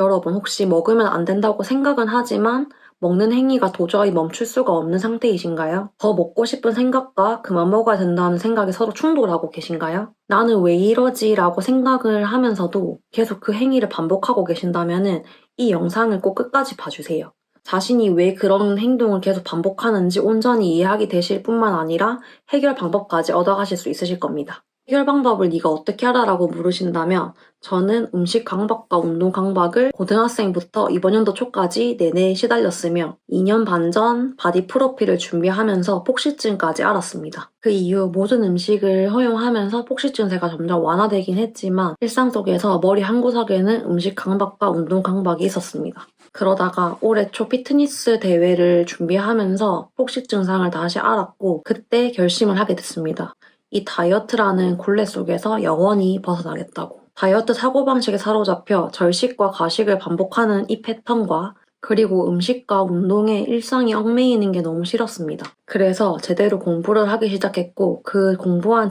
여러분 혹시 먹으면 안 된다고 생각은 하지만 먹는 행위가 도저히 멈출 수가 없는 상태이신가요? 더 먹고 싶은 생각과 그만 먹어야 된다는 생각이 서로 충돌하고 계신가요? 나는 왜 이러지? 라고 생각을 하면서도 계속 그 행위를 반복하고 계신다면 이 영상을 꼭 끝까지 봐주세요. 자신이 왜 그런 행동을 계속 반복하는지 온전히 이해하게 되실 뿐만 아니라 해결 방법까지 얻어가실 수 있으실 겁니다. 해결 방법을 네가 어떻게 하라라고 물으신다면 저는 음식 강박과 운동 강박을 고등학생부터 이번 연도 초까지 내내 시달렸으며 2년 반 전 바디 프로필을 준비하면서 폭식증까지 앓았습니다. 그 이후 모든 음식을 허용하면서 폭식 증세가 점점 완화되긴 했지만 일상 속에서 머리 한구석에는 음식 강박과 운동 강박이 있었습니다. 그러다가 올해 초 피트니스 대회를 준비하면서 폭식 증상을 다시 앓았고 그때 결심을 하게 됐습니다. 이 다이어트라는 굴레 속에서 영원히 벗어나겠다고. 다이어트 사고방식에 사로잡혀 절식과 과식을 반복하는 이 패턴과 그리고 음식과 운동에 일상이 얽매이는 게 너무 싫었습니다. 그래서 제대로 공부를 하기 시작했고 그 공부한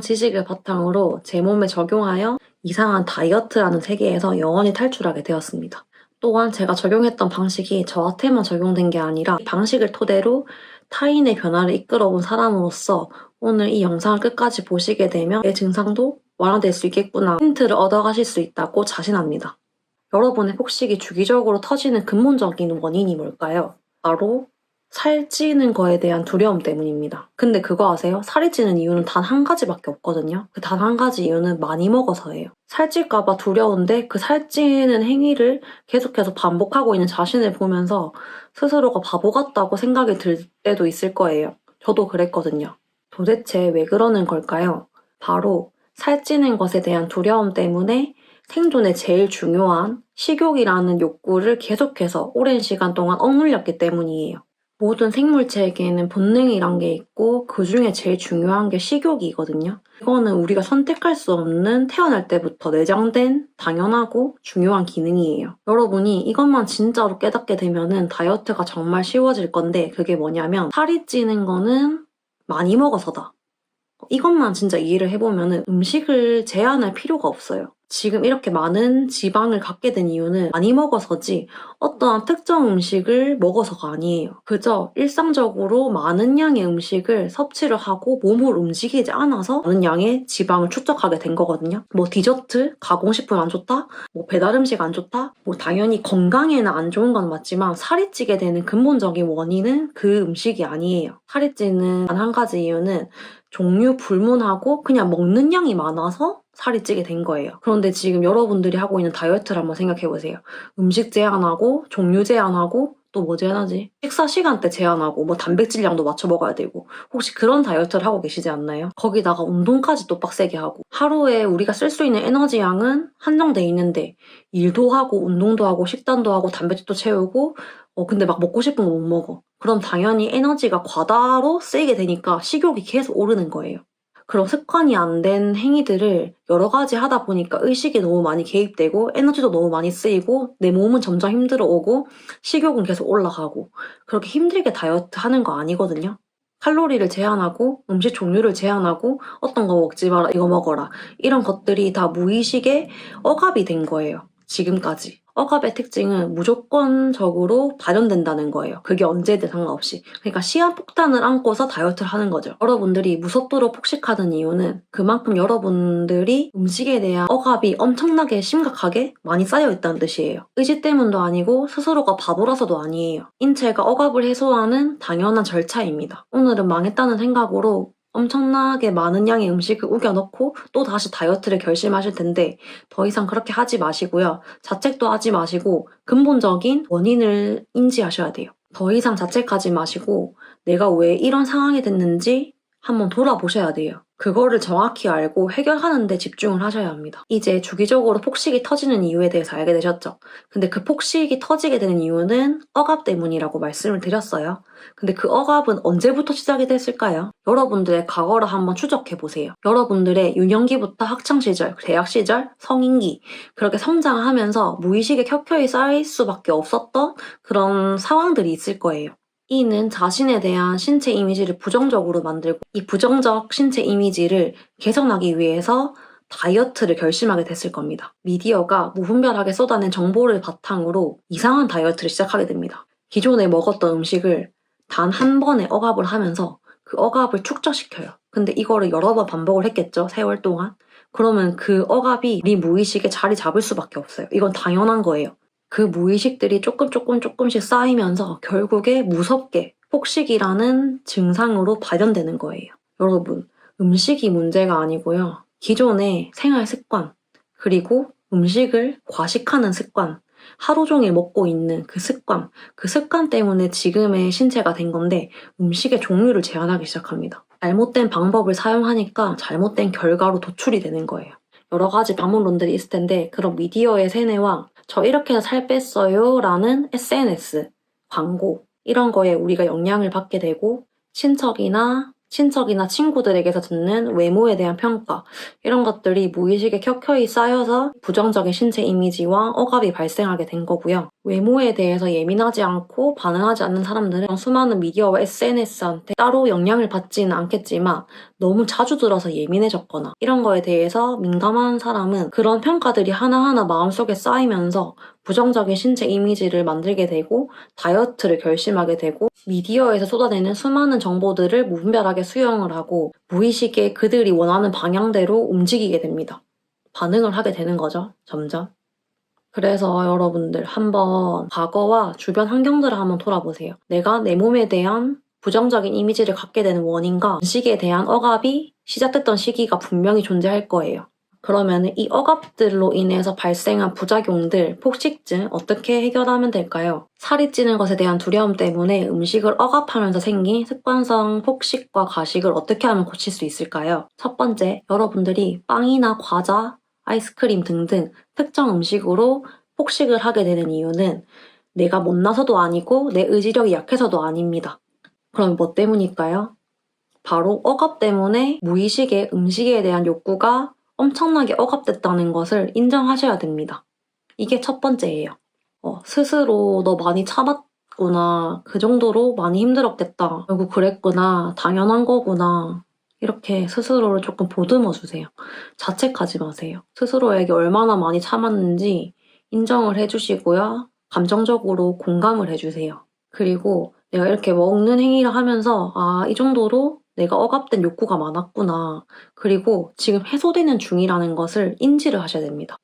지식을 바탕으로 제 몸에 적용하여 이상한 다이어트라는 세계에서 영원히 탈출하게 되었습니다. 또한 제가 적용했던 방식이 저한테만 적용된 게 아니라 이 방식을 토대로 타인의 변화를 이끌어본 사람으로서 오늘 이 영상을 끝까지 보시게 되면 내 증상도 완화될 수 있겠구나 힌트를 얻어가실 수 있다고 자신합니다. 여러분의 폭식이 주기적으로 터지는 근본적인 원인이 뭘까요? 바로 살찌는 거에 대한 두려움 때문입니다. 근데 그거 아세요? 살이 찌는 이유는 단 한 가지밖에 없거든요. 그 단 한 가지 이유는 많이 먹어서예요. 살찔까봐 두려운데 그 살찌는 행위를 계속해서 반복하고 있는 자신을 보면서 스스로가 바보 같다고 생각이 들 때도 있을 거예요. 저도 그랬거든요. 도대체 왜 그러는 걸까요? 바로 살찌는 것에 대한 두려움 때문에 생존에 제일 중요한 식욕이라는 욕구를 계속해서 오랜 시간 동안 억눌렸기 때문이에요. 모든 생물체에게는 본능이란 게 있고 그 중에 제일 중요한 게 식욕이거든요. 이거는 우리가 선택할 수 없는 태어날 때부터 내장된 당연하고 중요한 기능이에요. 여러분이 이것만 진짜로 깨닫게 되면은 다이어트가 정말 쉬워질 건데 그게 뭐냐면 살이 찌는 거는 많이 먹어서다. 이것만 진짜 이해를 해보면은 음식을 제한할 필요가 없어요. 지금 이렇게 많은 지방을 갖게 된 이유는 많이 먹어서지 어떠한 특정 음식을 먹어서가 아니에요. 그저 일상적으로 많은 양의 음식을 섭취를 하고 몸을 움직이지 않아서 많은 양의 지방을 축적하게 된 거거든요. 뭐 디저트, 가공식품 안 좋다? 뭐 배달 음식 안 좋다? 뭐 당연히 건강에는 안 좋은 건 맞지만 살이 찌게 되는 근본적인 원인은 그 음식이 아니에요. 살이 찌는 단 한 가지 이유는 종류 불문하고 그냥 먹는 양이 많아서 살이 찌게 된 거예요. 그런데 지금 여러분들이 하고 있는 다이어트를 한번 생각해보세요. 음식 제한하고 종류 제한하고 또 뭐 제한하지? 식사 시간대 제한하고 뭐 단백질량도 맞춰 먹어야 되고 혹시 그런 다이어트를 하고 계시지 않나요? 거기다가 운동까지 또 빡세게 하고 하루에 우리가 쓸 수 있는 에너지 양은 한정돼 있는데 일도 하고 운동도 하고 식단도 하고 단백질도 채우고 근데 막 먹고 싶은 거 못 먹어. 그럼 당연히 에너지가 과다로 쓰이게 되니까 식욕이 계속 오르는 거예요. 그런 습관이 안 된 행위들을 여러 가지 하다 보니까 의식이 너무 많이 개입되고 에너지도 너무 많이 쓰이고 내 몸은 점점 힘들어 오고 식욕은 계속 올라가고 그렇게 힘들게 다이어트 하는 거 아니거든요. 칼로리를 제한하고 음식 종류를 제한하고 어떤 거 먹지 마라 이거 먹어라 이런 것들이 다 무의식에 억압이 된 거예요. 지금까지. 억압의 특징은 무조건적으로 발현된다는 거예요. 그게 언제든 상관없이. 그러니까 시한폭탄을 안고서 다이어트를 하는 거죠. 여러분들이 무섭도록 폭식하는 이유는 그만큼 여러분들이 음식에 대한 억압이 엄청나게 심각하게 많이 쌓여있다는 뜻이에요. 의지 때문도 아니고 스스로가 바보라서도 아니에요. 인체가 억압을 해소하는 당연한 절차입니다. 오늘은 망했다는 생각으로 엄청나게 많은 양의 음식을 우겨넣고 또 다시 다이어트를 결심하실 텐데 더 이상 그렇게 하지 마시고요. 자책도 하지 마시고 근본적인 원인을 인지하셔야 돼요. 더 이상 자책하지 마시고 내가 왜 이런 상황이 됐는지 한번 돌아보셔야 돼요. 그거를 정확히 알고 해결하는 데 집중을 하셔야 합니다. 이제 주기적으로 폭식이 터지는 이유에 대해서 알게 되셨죠? 근데 그 폭식이 터지게 되는 이유는 억압 때문이라고 말씀을 드렸어요. 근데 그 억압은 언제부터 시작이 됐을까요? 여러분들의 과거를 한번 추적해보세요. 여러분들의 유년기부터 학창시절, 대학시절, 성인기 그렇게 성장하면서 무의식에 켜켜이 쌓일 수밖에 없었던 그런 상황들이 있을 거예요. 이는 자신에 대한 신체 이미지를 부정적으로 만들고 이 부정적 신체 이미지를 개선하기 위해서 다이어트를 결심하게 됐을 겁니다. 미디어가 무분별하게 쏟아낸 정보를 바탕으로 이상한 다이어트를 시작하게 됩니다. 기존에 먹었던 음식을 단 한 번에 억압을 하면서 그 억압을 축적시켜요. 근데 이거를 여러 번 반복을 했겠죠, 세월 동안. 그러면 그 억압이 우리 무의식에 자리 잡을 수밖에 없어요. 이건 당연한 거예요. 그 무의식들이 조금씩 쌓이면서 결국에 무섭게 폭식이라는 증상으로 발현되는 거예요. 여러분, 음식이 문제가 아니고요. 기존의 생활 습관, 그리고 음식을 과식하는 습관, 하루 종일 먹고 있는 그 습관 때문에 지금의 신체가 된 건데 음식의 종류를 제한하기 시작합니다. 잘못된 방법을 사용하니까 잘못된 결과로 도출이 되는 거예요. 여러 가지 방법론들이 있을 텐데 그런 미디어의 세뇌와 저 이렇게 해서 살 뺐어요 라는 SNS, 광고 이런 거에 우리가 영향을 받게 되고 친척이나 친구들에게서 듣는 외모에 대한 평가 이런 것들이 무의식에 켜켜이 쌓여서 부정적인 신체 이미지와 억압이 발생하게 된 거고요. 외모에 대해서 예민하지 않고 반응하지 않는 사람들은 수많은 미디어와 SNS한테 따로 영향을 받지는 않겠지만 너무 자주 들어서 예민해졌거나 이런 거에 대해서 민감한 사람은 그런 평가들이 하나하나 마음속에 쌓이면서 부정적인 신체 이미지를 만들게 되고 다이어트를 결심하게 되고 미디어에서 쏟아내는 수많은 정보들을 무분별하게 수용을 하고 무의식에 그들이 원하는 방향대로 움직이게 됩니다. 반응을 하게 되는 거죠, 점점. 그래서 여러분들 한번 과거와 주변 환경들을 한번 돌아보세요. 내가 내 몸에 대한 부정적인 이미지를 갖게 되는 원인과 음식에 대한 억압이 시작됐던 시기가 분명히 존재할 거예요. 그러면 이 억압들로 인해서 발생한 부작용들, 폭식증 어떻게 해결하면 될까요? 살이 찌는 것에 대한 두려움 때문에 음식을 억압하면서 생긴 습관성 폭식과 과식을 어떻게 하면 고칠 수 있을까요? 첫 번째, 여러분들이 빵이나 과자, 아이스크림 등등 특정 음식으로 폭식을 하게 되는 이유는 내가 못나서도 아니고 내 의지력이 약해서도 아닙니다. 그럼 뭐 때문일까요? 바로 억압 때문에 무의식의 음식에 대한 욕구가 엄청나게 억압됐다는 것을 인정하셔야 됩니다. 이게 첫 번째예요. 스스로 너 많이 참았구나. 그 정도로 많이 힘들었겠다. 결국 그랬구나. 당연한 거구나. 이렇게 스스로를 조금 보듬어 주세요. 자책하지 마세요. 스스로에게 얼마나 많이 참았는지 인정을 해주시고요. 감정적으로 공감을 해주세요. 그리고 내가 이렇게 먹는 행위를 하면서 이 정도로 내가 억압된 욕구가 많았구나. 그리고 지금 해소되는 중이라는 것을 인지를 하셔야 됩니다.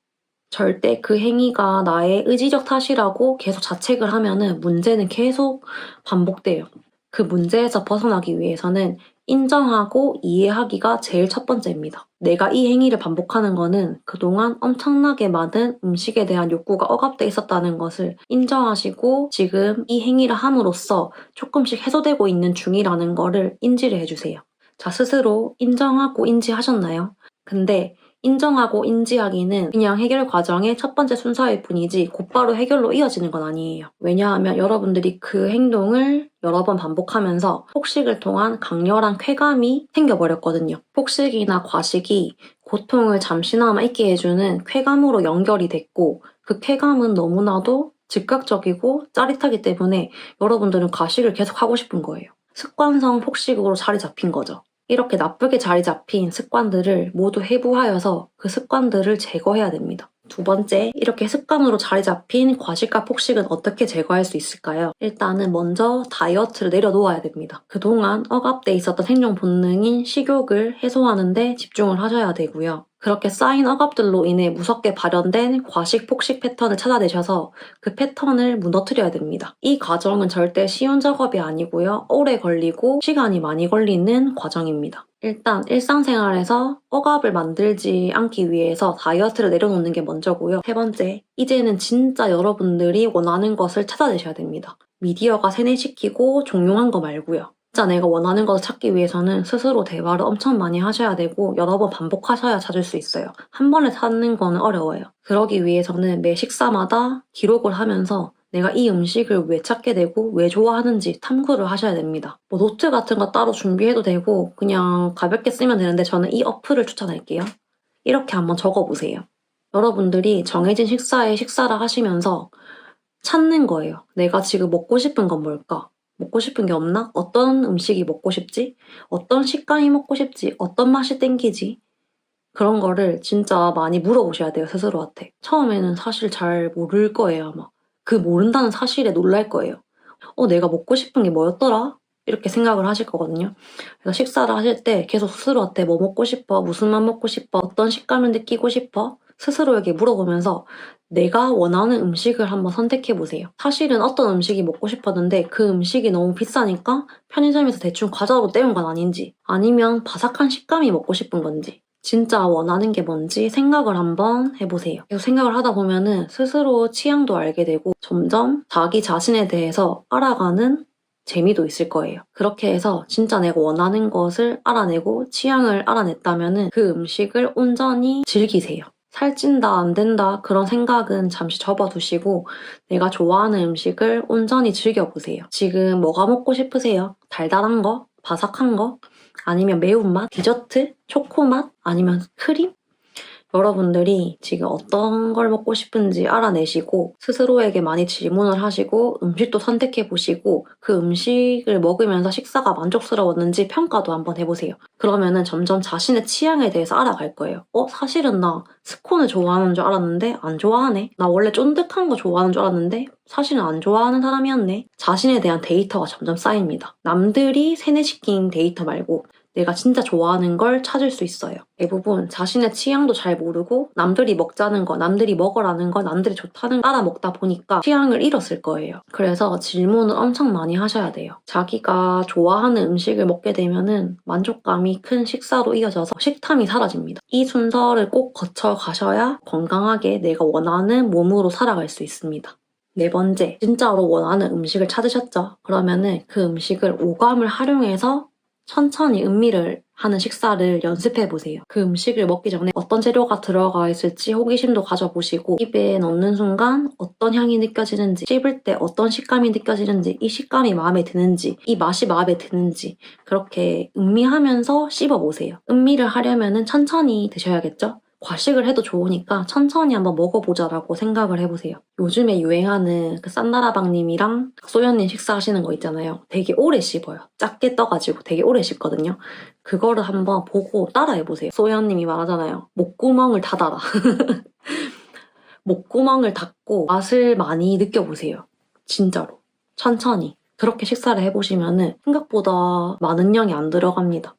절대 그 행위가 나의 의지적 탓이라고 계속 자책을 하면은 문제는 계속 반복돼요. 그 문제에서 벗어나기 위해서는 인정하고 이해하기가 제일 첫 번째입니다. 내가 이 행위를 반복하는 거는 그동안 엄청나게 많은 음식에 대한 욕구가 억압돼 있었다는 것을 인정하시고 지금 이 행위를 함으로써 조금씩 해소되고 있는 중이라는 거를 인지를 해주세요. 자, 스스로 인정하고 인지하셨나요? 근데 인정하고 인지하기는 그냥 해결 과정의 첫 번째 순서일 뿐이지 곧바로 해결로 이어지는 건 아니에요. 왜냐하면 여러분들이 그 행동을 여러 번 반복하면서 폭식을 통한 강렬한 쾌감이 생겨버렸거든요. 폭식이나 과식이 고통을 잠시나마 잊게 해주는 쾌감으로 연결이 됐고 그 쾌감은 너무나도 즉각적이고 짜릿하기 때문에 여러분들은 과식을 계속 하고 싶은 거예요. 습관성 폭식으로 자리 잡힌 거죠. 이렇게 나쁘게 자리 잡힌 습관들을 모두 해부하여서 그 습관들을 제거해야 됩니다. 두 번째, 이렇게 습관으로 자리 잡힌 과식과 폭식은 어떻게 제거할 수 있을까요? 일단은 먼저 다이어트를 내려놓아야 됩니다. 그동안 억압돼 있었던 생존 본능인 식욕을 해소하는 데 집중을 하셔야 되고요. 그렇게 쌓인 억압들로 인해 무섭게 발현된 과식, 폭식 패턴을 찾아내셔서 그 패턴을 무너뜨려야 됩니다. 이 과정은 절대 쉬운 작업이 아니고요. 오래 걸리고 시간이 많이 걸리는 과정입니다. 일단 일상생활에서 억압을 만들지 않기 위해서 다이어트를 내려놓는 게 먼저고요. 세 번째, 이제는 진짜 여러분들이 원하는 것을 찾아내셔야 됩니다. 미디어가 세뇌시키고 종용한 거 말고요. 진짜 내가 원하는 것을 찾기 위해서는 스스로 대화를 엄청 많이 하셔야 되고 여러 번 반복하셔야 찾을 수 있어요. 한 번에 찾는 거는 어려워요. 그러기 위해서는 매 식사마다 기록을 하면서 내가 이 음식을 왜 찾게 되고 왜 좋아하는지 탐구를 하셔야 됩니다. 뭐 노트 같은 거 따로 준비해도 되고 그냥 가볍게 쓰면 되는데 저는 이 어플을 추천할게요. 이렇게 한번 적어보세요. 여러분들이 정해진 식사에 식사를 하시면서 찾는 거예요. 내가 지금 먹고 싶은 건 뭘까? 먹고 싶은 게 없나? 어떤 음식이 먹고 싶지? 어떤 식감이 먹고 싶지? 어떤 맛이 땡기지? 그런 거를 진짜 많이 물어보셔야 돼요, 스스로한테. 처음에는 사실 잘 모를 거예요, 아마. 그 모른다는 사실에 놀랄 거예요. 내가 먹고 싶은 게 뭐였더라? 이렇게 생각을 하실 거거든요. 그래서 식사를 하실 때 계속 스스로한테 뭐 먹고 싶어? 무슨 맛 먹고 싶어? 어떤 식감을 느끼고 싶어? 스스로에게 물어보면서 내가 원하는 음식을 한번 선택해보세요. 사실은 어떤 음식이 먹고 싶었는데 그 음식이 너무 비싸니까 편의점에서 대충 과자로 때운 건 아닌지, 아니면 바삭한 식감이 먹고 싶은 건지, 진짜 원하는 게 뭔지 생각을 한번 해보세요. 계속 생각을 하다 보면은 스스로 취향도 알게 되고 점점 자기 자신에 대해서 알아가는 재미도 있을 거예요. 그렇게 해서 진짜 내가 원하는 것을 알아내고 취향을 알아냈다면은 그 음식을 온전히 즐기세요. 살찐다, 안 된다, 그런 생각은 잠시 접어두시고 내가 좋아하는 음식을 온전히 즐겨보세요. 지금 뭐가 먹고 싶으세요? 달달한 거? 바삭한 거? 아니면 매운맛? 디저트? 초코맛? 아니면 크림? 여러분들이 지금 어떤 걸 먹고 싶은지 알아내시고 스스로에게 많이 질문을 하시고 음식도 선택해보시고 그 음식을 먹으면서 식사가 만족스러웠는지 평가도 한번 해보세요. 그러면은 점점 자신의 취향에 대해서 알아갈 거예요. 사실은 나 스콘을 좋아하는 줄 알았는데 안 좋아하네. 나 원래 쫀득한 거 좋아하는 줄 알았는데 사실은 안 좋아하는 사람이었네. 자신에 대한 데이터가 점점 쌓입니다. 남들이 세뇌시킨 데이터 말고 내가 진짜 좋아하는 걸 찾을 수 있어요. 대부분 자신의 취향도 잘 모르고 남들이 먹자는 거, 남들이 먹으라는 거, 남들이 좋다는 거 따라 먹다 보니까 취향을 잃었을 거예요. 그래서 질문을 엄청 많이 하셔야 돼요. 자기가 좋아하는 음식을 먹게 되면은 만족감이 큰 식사로 이어져서 식탐이 사라집니다. 이 순서를 꼭 거쳐 가셔야 건강하게 내가 원하는 몸으로 살아갈 수 있습니다. 네 번째, 진짜로 원하는 음식을 찾으셨죠? 그러면은 그 음식을 오감을 활용해서 천천히 음미를 하는 식사를 연습해보세요. 그 음식을 먹기 전에 어떤 재료가 들어가 있을지 호기심도 가져보시고 입에 넣는 순간 어떤 향이 느껴지는지, 씹을 때 어떤 식감이 느껴지는지, 이 식감이 마음에 드는지, 이 맛이 마음에 드는지 그렇게 음미하면서 씹어보세요. 음미를 하려면 천천히 드셔야겠죠? 과식을 해도 좋으니까 천천히 한번 먹어보자라고 생각을 해보세요. 요즘에 유행하는 그 싼나라방님이랑 소연님 식사하시는 거 있잖아요. 되게 오래 씹어요. 작게 떠가지고 되게 오래 씹거든요. 그거를 한번 보고 따라해보세요. 소연님이 말하잖아요. 목구멍을 닫아라. 목구멍을 닫고 맛을 많이 느껴보세요. 진짜로. 천천히. 그렇게 식사를 해보시면은 생각보다 많은 양이 안 들어갑니다.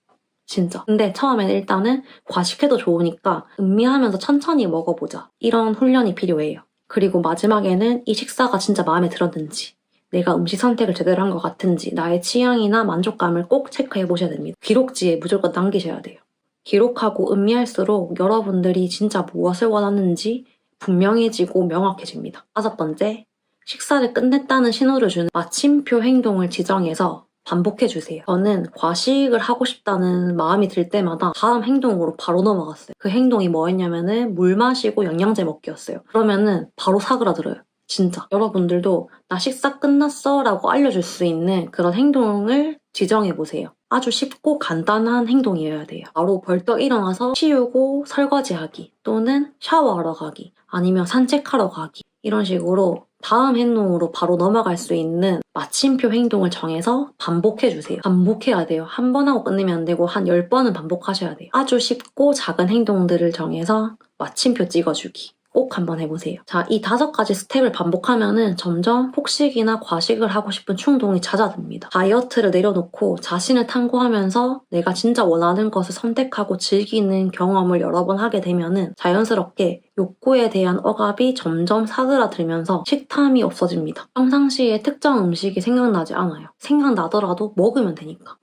진짜. 근데 처음에는 일단은 과식해도 좋으니까 음미하면서 천천히 먹어보자. 이런 훈련이 필요해요. 그리고 마지막에는 이 식사가 진짜 마음에 들었는지, 내가 음식 선택을 제대로 한 것 같은지, 나의 취향이나 만족감을 꼭 체크해보셔야 됩니다. 기록지에 무조건 남기셔야 돼요. 기록하고 음미할수록 여러분들이 진짜 무엇을 원하는지 분명해지고 명확해집니다. 5번째, 식사를 끝냈다는 신호를 주는 마침표 행동을 지정해서 반복해주세요. 저는 과식을 하고 싶다는 마음이 들 때마다 다음 행동으로 바로 넘어갔어요. 그 행동이 뭐였냐면은 물 마시고 영양제 먹기였어요. 그러면은 바로 사그라들어요. 진짜. 여러분들도 나 식사 끝났어 라고 알려줄 수 있는 그런 행동을 지정해보세요. 아주 쉽고 간단한 행동이어야 돼요. 바로 벌떡 일어나서 치우고 설거지하기, 또는 샤워하러 가기, 아니면 산책하러 가기, 이런 식으로 다음 행동으로 바로 넘어갈 수 있는 마침표 행동을 정해서 반복해주세요. 반복해야 돼요. 한 번 하고 끝내면 안 되고 한 10번은 반복하셔야 돼요. 아주 쉽고 작은 행동들을 정해서 마침표 찍어주기. 꼭 한번 해보세요. 자, 이 5가지 스텝을 반복하면은 점점 폭식이나 과식을 하고 싶은 충동이 잦아듭니다. 다이어트를 내려놓고 자신을 탐구하면서 내가 진짜 원하는 것을 선택하고 즐기는 경험을 여러 번 하게 되면은 자연스럽게 욕구에 대한 억압이 점점 사그라들면서 식탐이 없어집니다. 평상시에 특정 음식이 생각나지 않아요. 생각나더라도 먹으면 되니까.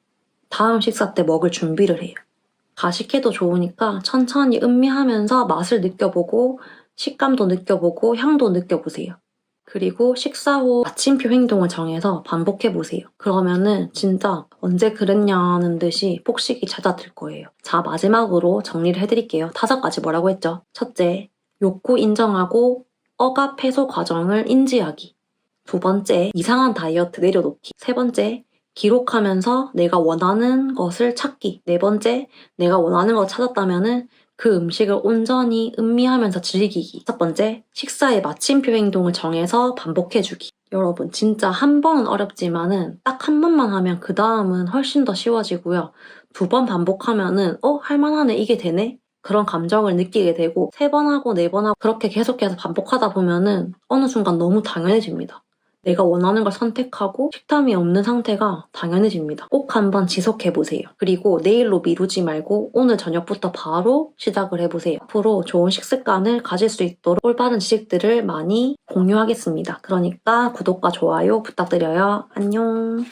다음 식사 때 먹을 준비를 해요. 과식해도 좋으니까 천천히 음미하면서 맛을 느껴보고 식감도 느껴보고 향도 느껴보세요. 그리고 식사 후 마침표 행동을 정해서 반복해보세요. 그러면은 진짜 언제 그랬냐는 듯이 폭식이 잦아들 거예요. 자, 마지막으로 정리를 해드릴게요. 5가지 뭐라고 했죠? 첫째, 욕구 인정하고 억압 해소 과정을 인지하기. 2번째, 이상한 다이어트 내려놓기. 3번째, 기록하면서 내가 원하는 것을 찾기. 4번째, 내가 원하는 걸 찾았다면은 그 음식을 온전히 음미하면서 즐기기. 5번째, 식사의 마침표 행동을 정해서 반복해주기. 여러분, 진짜 한 번은 어렵지만은 딱 한 번만 하면 그 다음은 훨씬 더 쉬워지고요. 2번 반복하면은 할만하네, 이게 되네? 그런 감정을 느끼게 되고 3번 하고 4번 하고 그렇게 계속해서 반복하다 보면은 어느 순간 너무 당연해집니다. 내가 원하는 걸 선택하고 식탐이 없는 상태가 당연해집니다. 꼭 한번 지속해보세요. 그리고 내일로 미루지 말고 오늘 저녁부터 바로 시작을 해보세요. 앞으로 좋은 식습관을 가질 수 있도록 올바른 지식들을 많이 공유하겠습니다. 그러니까 구독과 좋아요 부탁드려요. 안녕.